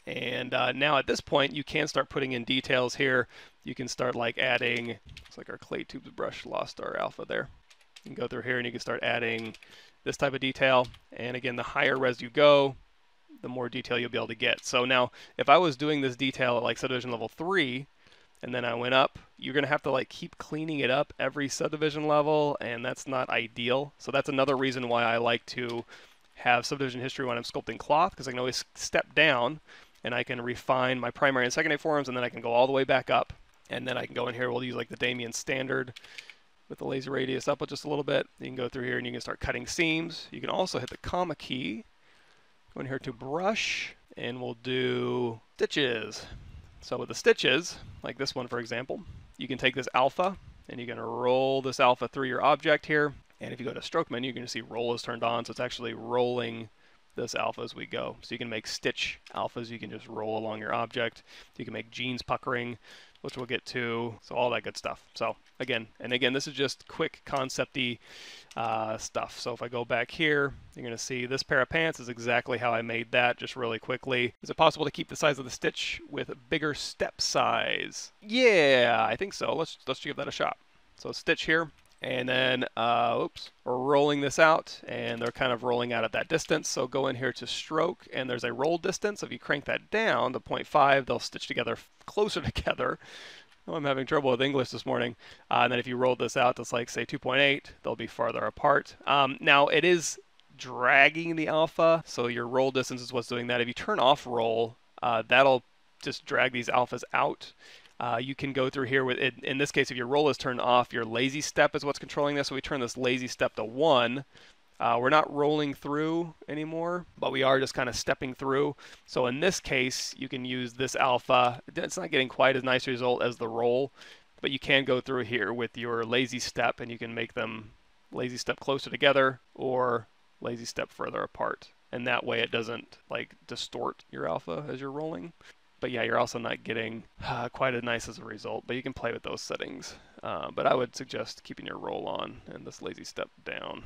And now at this point, you can start putting in details here. You can start like adding, looks like our clay tubes brush lost our alpha there. You can go through here and you can start adding this type of detail. And again, the higher res you go, the more detail you'll be able to get. So now, if I was doing this detail at like subdivision level 3, and then I went up, you're going to have to like keep cleaning it up every subdivision level, and that's not ideal. So that's another reason why I like to have subdivision history when I'm sculpting cloth, because I can always step down and I can refine my primary and secondary forms, and then I can go all the way back up, and then I can go in here, we'll use like the Damien standard with the lazy radius up just a little bit. You can go through here and you can start cutting seams. You can also hit the comma key, go in here to brush, and we'll do stitches. So with the stitches, like this one for example, you can take this alpha and you're going to roll this alpha through your object here. And if you go to stroke menu, you're going to see roll is turned on. So it's actually rolling this alpha as we go. So you can make stitch alphas. You can just roll along your object. You can make jeans puckering, which we'll get to. So all that good stuff. So again, this is just quick concept-y stuff. So if I go back here, you're going to see this pair of pants is exactly how I made that, just really quickly. Is it possible to keep the size of the stitch with a bigger step size? Yeah, I think so. Let's give that a shot. So stitch here. And then, oops, we're rolling this out, and they're kind of rolling out at that distance. So go in here to stroke, and there's a roll distance. If you crank that down to 0.5, they'll stitch together closer together. Oh, I'm having trouble with English this morning. And then if you roll this out to like say 2.8, they'll be farther apart. Now it is dragging the alpha, so your roll distance is what's doing that. If you turn off roll, that'll just drag these alphas out. You can go through here with it. In this case, if your roll is turned off, your lazy step is what's controlling this. So we turn this lazy step to 1. We're not rolling through anymore, but we are just kind of stepping through. So in this case, you can use this alpha. It's not getting quite as nice a result as the roll, but you can go through here with your lazy step, and you can make them lazy step closer together or lazy step further apart. And that way it doesn't like distort your alpha as you're rolling. But yeah, you're also not getting quite as nice as a result, but you can play with those settings. But I would suggest keeping your roll on and this lazy step down.